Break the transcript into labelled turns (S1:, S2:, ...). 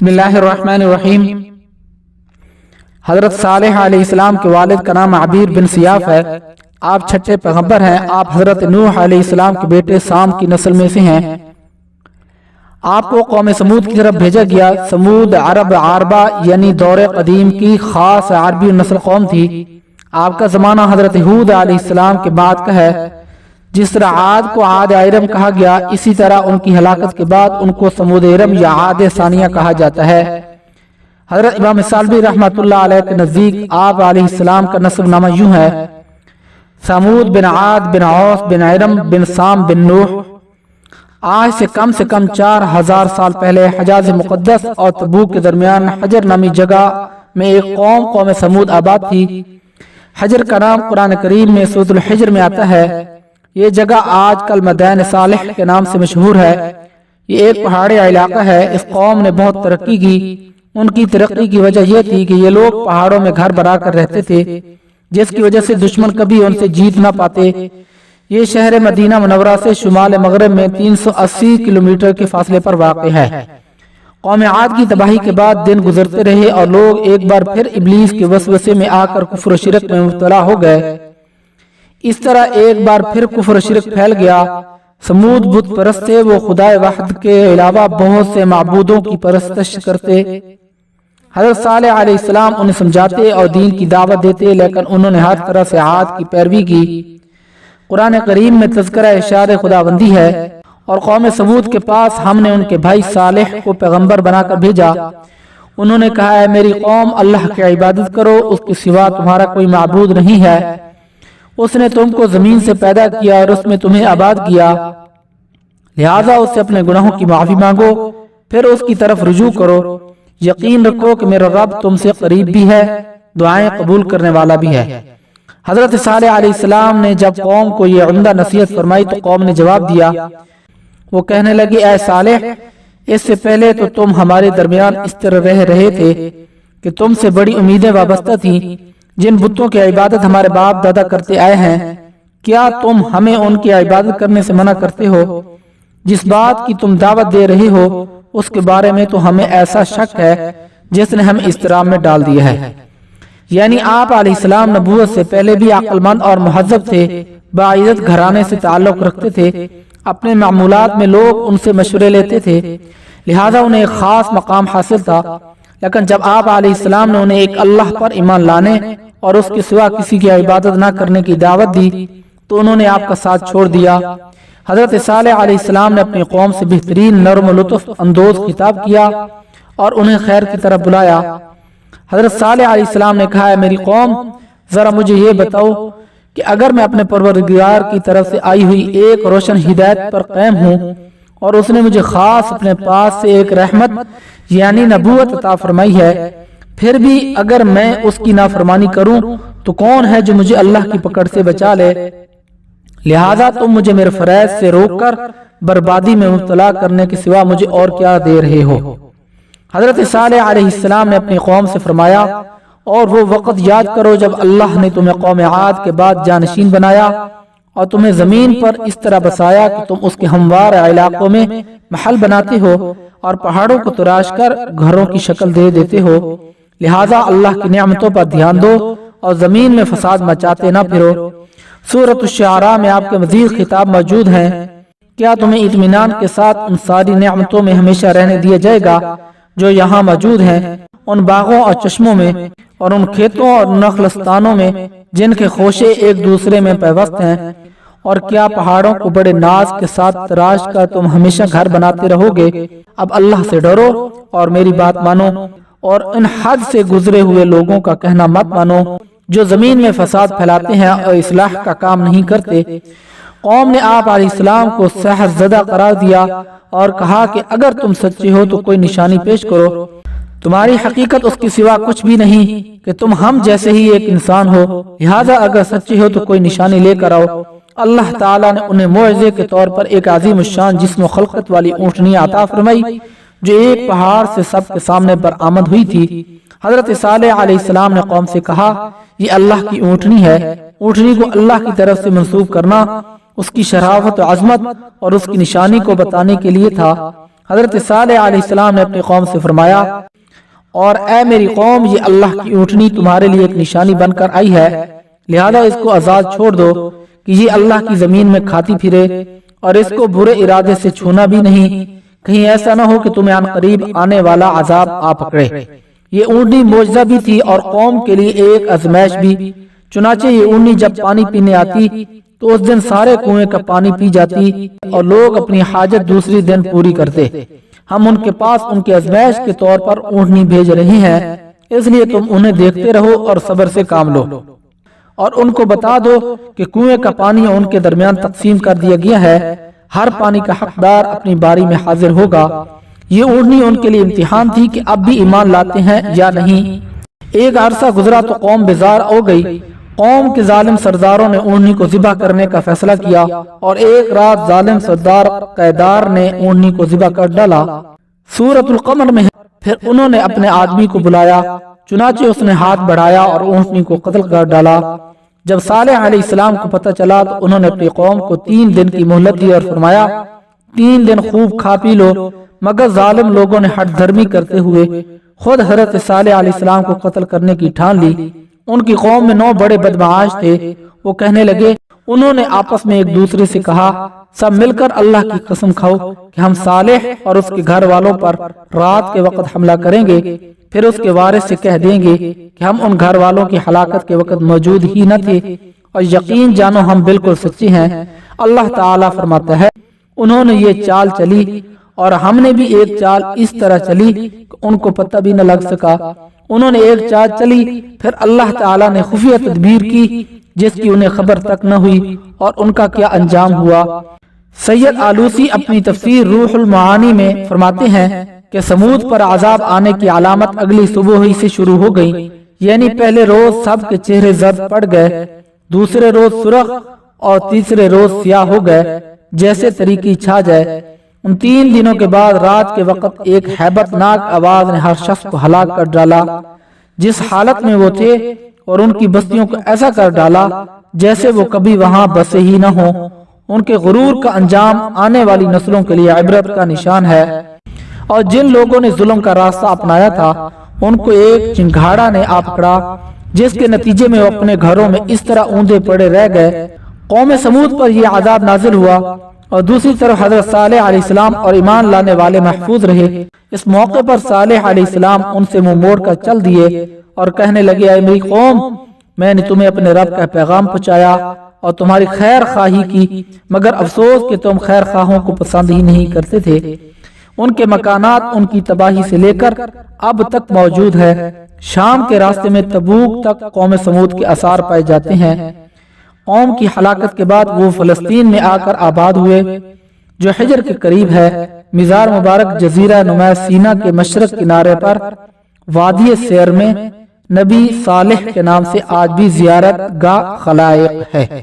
S1: بسم اللہ الرحمن الرحیم۔ حضرت صالح علیہ السلام کے والد کا نام عبیر بن سیاف ہے۔ آپ چھٹے پیغمبر ہیں۔ آپ حضرت نوح علیہ السلام کے بیٹے سام کی نسل میں سے ہیں۔ آپ کو قوم سمود کی طرف بھیجا گیا۔ سمود عرب عاربہ یعنی دور قدیم کی خاص عربی نسل قوم تھی۔ آپ کا زمانہ حضرت ہود علیہ السلام کے بعد کا ہے۔ جس طرح عاد کو عاد ارم کہا گیا، اسی طرح ان کی ہلاکت کے بعد ان کو سمود ارم یا عاد ثانیہ کہا جاتا ہے۔ حضرت امام سالبی رحمۃ اللہ علیہ کے نزدیک آپ علیہ السلام کا نسب نامہ یوں ہے: سمود بن عاد بن عوس بن ارم بن سام بن نوح۔ آج سے کم 4000 سال پہلے حجاز مقدس اور تبوک کے درمیان حجر نامی جگہ میں ایک قوم سمود آباد تھی۔ حجر کا نام قرآن کریم میں سورۃ الحجر میں آتا ہے۔ یہ جگہ آج کل مدائن صالح کے نام سے مشہور ہے۔ یہ ایک پہاڑی علاقہ ہے۔ اس قوم نے بہت ترقی کی۔ ان کی ترقی کی وجہ یہ تھی کہ یہ لوگ پہاڑوں میں گھر بنا کر رہتے تھے، جس کی وجہ سے دشمن کبھی ان سے جیت نہ پاتے۔ یہ شہر مدینہ منورہ سے شمال مغرب میں 380 کلومیٹر کے فاصلے پر واقع ہے۔ قوم عاد کی تباہی کے بعد دن گزرتے رہے اور لوگ ایک بار پھر ابلیس کے وسوسے میں آ کر کفر و شرک میں مبتلا ہو گئے۔ اس طرح ایک بار پھر کفر و شرک پھیل گیا۔ سمود بت پرست تھے۔ وہ خدا واحد کے علاوہ بہت سے معبودوں کی پرستش کرتے۔ حضرت صالح علیہ السلام انہیں سمجھاتے اور دین کی دعوت دیتے، لیکن انہوں نے ہر طرح سے عاد کی پیروی کی۔ قرآن کریم میں تذکرہ ارشاد خداوندی ہے: اور قوم سمود کے پاس ہم نے ان کے بھائی صالح کو پیغمبر بنا کر بھیجا۔ انہوں نے کہا، اے میری قوم، اللہ کی عبادت کرو، اس کے سوا تمہارا کوئی معبود نہیں ہے۔ اس نے تم کو زمین سے پیدا کیا اور اس میں تمہیں آباد کیا، لہذا اس سے اپنے گناہوں کی معافی مانگو، پھر اس کی طرف رجوع کرو۔ یقین رکھو کہ میرا رب تم سے قریب بھی ہے، دعائیں قبول کرنے والا بھی ہے۔ حضرت صالح علیہ السلام نے جب قوم کو یہ عمدہ نصیحت فرمائی تو قوم نے جواب دیا۔ وہ کہنے لگے، اے صالح، اس سے پہلے تو تم ہمارے درمیان اس طرح رہ رہے تھے کہ تم سے بڑی امیدیں وابستہ تھیں۔ جن بتوں کی عبادت ہمارے باپ دادا کرتے آئے ہیں، کیا تم ہمیں ان کی عبادت کرنے سے منع کرتے ہو؟ جس بات کی تم دعوت دے رہے ہو اس کے بارے میں تو ہمیں ایسا شک ہے جس نے ہمیں اضطراب میں ڈال دیا ہے۔ یعنی آپ علیہ السلام نبوت سے پہلے بھی عقل مند اور مہذب تھے، باعزت گھرانے سے تعلق رکھتے تھے۔ اپنے معمولات میں لوگ ان سے مشورے لیتے تھے، لہذا انہیں ایک خاص مقام حاصل تھا۔ لیکن جب آپ علیہ السلام نے انہیں ایک اللہ پر ایمان لانے اور اس کے سوا کسی کی عبادت نہ کرنے کی دعوت دی تو انہوں نے آپ کا ساتھ چھوڑ دیا۔ حضرت صالح علیہ السلام نے اپنی قوم سے بہترین نرم و لطف اندوز خطاب کیا اور انہیں خیر کی طرف بلایا۔ حضرت صالح علیہ السلام نے کہا، ہے میری قوم، ذرا مجھے یہ بتاؤ کہ اگر میں اپنے پروردگار کی طرف سے آئی ہوئی ایک روشن ہدایت پر قائم ہوں اور اس نے مجھے خاص اپنے پاس سے ایک رحمت یعنی نبوت عطا فرمائی ہے، پھر بھی اگر میں اس کی نافرمانی کروں تو کون ہے جو مجھے اللہ کی پکڑ سے بچا لے؟ لہذا تم مجھے میرے فرائض سے روک کر بربادی میں مبتلا کرنے کے سوا مجھے اور کیا دے رہے ہو؟ حضرت صالح علیہ السلام نے اپنی قوم سے فرمایا، اور وہ وقت یاد کرو جب اللہ نے تمہیں قوم عاد کے بعد جانشین بنایا اور تمہیں زمین پر اس طرح بسایا کہ تم اس کے ہموار علاقوں میں محل بناتے ہو اور پہاڑوں کو تراش کر گھروں کی شکل دے دیتے ہو۔ لہذا اللہ کی نعمتوں پر دھیان دو اور زمین میں فساد مچاتے نہ پھرو۔ سورۃ الشعراء میں آپ کے مزید خطاب موجود ہیں۔ کیا تمہیں اطمینان کے ساتھ ان ساری نعمتوں میں ہمیشہ رہنے دیا جائے گا جو یہاں موجود ہیں، ان باغوں اور چشموں میں اور ان کھیتوں اور نخلستانوں میں جن کے خوشے ایک دوسرے میں پیوست ہیں؟ اور کیا پہاڑوں کو بڑے ناز کے ساتھ تراش کر تم ہمیشہ گھر بناتے رہو گے؟ اب اللہ سے ڈرو اور میری بات مانو اور ان حد سے گزرے ہوئے لوگوں کا کہنا مت مانو جو زمین میں فساد پھیلاتے ہیں اور اصلاح کا کام نہیں کرتے۔ قوم نے آپ علیہ السلام کو سحر زدہ قرار دیا اور کہا کہ اگر تم سچے ہو تو کوئی نشانی پیش کرو۔ تمہاری حقیقت اس کے سوا کچھ بھی نہیں کہ تم ہم جیسے ہی ایک انسان ہو، لہذا اگر سچے ہو تو کوئی نشانی لے کر آؤ۔ اللہ تعالیٰ نے انہیں معجزے کے طور پر ایک عظیم الشان جسم و خلقت والی اونٹنی عطا فرمائی جو ایک پہاڑ سے سب کے سامنے برآمد ہوئی تھی۔ حضرت صالح علیہ السلام نے قوم سے کہا، یہ اللہ کی اونٹنی ہے۔ اونٹنی کو اللہ کی طرف سے منسوب کرنا اس کی شرافت و عظمت اور اس کی نشانی کو بتانے کے لیے تھا۔ حضرت صالح علیہ السلام نے اپنی قوم سے فرمایا، اور اے میری قوم، یہ اللہ کی اونٹنی تمہارے لیے ایک نشانی بن کر آئی ہے، لہذا اس کو آزاد چھوڑ دو کہ یہ اللہ کی زمین میں کھاتی پھرے، اور اس کو برے ارادے سے چھونا بھی نہیں، کہیں ایسا نہ ہو کہ تمہیں عن قریب آنے والا عذاب آ پکڑے۔ یہ اونٹنی معجزہ بھی تھی اور قوم کے لیے ایک آزمائش بھی۔ چنانچہ یہ اونٹنی جب پانی پینے آتی تو اس دن سارے کنویں کا پانی پی جاتی اور لوگ اپنی حاجت دوسری دن پوری کرتے۔ ہم ان کے پاس ان کے آزمائش کے طور پر اونٹنی بھیج رہے ہیں، اس لیے تم انہیں دیکھتے رہو اور صبر سے کام لو، اور ان کو بتا دو کہ کنویں کا پانی ان کے درمیان تقسیم کر دیا گیا ہے، ہر پانی کا حقدار اپنی باری میں حاضر ہوگا۔ یہ اونٹنی ان کے لیے امتحان تھی کہ اب بھی ایمان لاتے ہیں یا نہیں۔ ایک عرصہ گزرا تو قوم بیزار ہو گئی۔ قوم کے ظالم سرداروں نے اونٹنی کو ذبح کرنے کا فیصلہ کیا، اور ایک رات ظالم سردار قیدار نے اونٹنی کو ذبح کر ڈالا۔ سورۃ القمر میں ہے، پھر انہوں نے اپنے آدمی کو بلایا، چنانچہ اس نے ہاتھ بڑھایا اور اونٹنی کو قتل کر ڈالا۔ جب صالح علیہ السلام کو پتہ چلا تو انہوں نے اپنی قوم کو 3 دن کی مہلت دی اور فرمایا، 3 دن خوب کھا پی لو، مگر ظالم لوگوں نے ہٹ دھرمی کرتے ہوئے خود حضرت صالح علیہ السلام کو قتل کرنے کی ٹھان لی۔ ان کی قوم میں 9 بڑے بدمعاش تھے۔ وہ کہنے لگے، انہوں نے آپس میں ایک دوسرے سے کہا، سب مل کر اللہ کی قسم کھاؤ کہ ہم صالح اور اس کے گھر والوں پر رات کے وقت حملہ کریں گے، پھر اس کے وارث سے کہہ دیں گے کہ ہم ان گھر والوں کی ہلاکت کے وقت موجود ہی نہ تھے، اور یقین جانو ہم بالکل سچے ہیں۔ اللہ تعالیٰ فرماتا ہے، انہوں نے یہ چال چلی اور ہم نے بھی ایک چال اس طرح چلی کہ ان کو پتہ بھی نہ لگ سکا۔ انہوں نے ایک چال چلی، پھر اللہ تعالیٰ نے خفیہ تدبیر کی جس کی انہیں خبر تک نہ ہوئی، اور ان کا کیا انجام ہوا۔ سید آلوسی اپنی تفسیر روح المعانی میں فرماتے ہیں کہ سمود پر عذاب آنے کی علامت اگلی صبح ہی سے شروع ہو گئی، یعنی پہلے روز سب کے چہرے زرد پڑ گئے، دوسرے روز سرخ، اور تیسرے روز سیاہ ہو گئے جیسے تریکی چھا جائے۔ ان 3 دنوں کے بعد رات کے وقت ایک ہیبت ناک آواز نے ہر شخص کو ہلاک کر ڈالا جس حالت میں وہ تھے، اور ان کی بستیوں کو ایسا کر ڈالا جیسے وہ کبھی وہاں بسے ہی نہ ہوں۔ ان کے غرور کا انجام آنے والی نسلوں کے لیے عبرت کا نشان ہے۔ اور جن لوگوں نے ظلم کا راستہ اپنایا تھا ان کو ایک چنگھاڑا نے آ پکڑا، جس کے نتیجے میں وہ اپنے گھروں میں اس طرح اوندے پڑے رہ گئے۔ قوم سمود پر یہ عذاب نازل ہوا، اور دوسری طرف حضرت صالح علیہ السلام اور ایمان لانے والے محفوظ رہے۔ اس موقع پر صالح علیہ السلام ان سے منہ موڑ کر چل دیے اور کہنے لگے، اے میری قوم، میں نے تمہیں اپنے رب کا پیغام پہنچایا اور تمہاری خیر خواہی کی، مگر افسوس کہ تم خیر خواہوں کو پسند ہی نہیں کرتے تھے۔ ان کے مکانات ان کی تباہی سے لے کر اب تک موجود ہے۔ شام کے راستے میں تبوک تک قوم سمود کے آثار پائے جاتے ہیں۔ قوم کی ہلاکت کے بعد وہ فلسطین میں آ کر آباد ہوئے، جو حجر کے قریب ہے۔ مزار مبارک جزیرہ نما سینا کے مشرق کنارے پر وادی سیر میں نبی صالح کے نام سے آج بھی زیارت گاہ خلائق ہے۔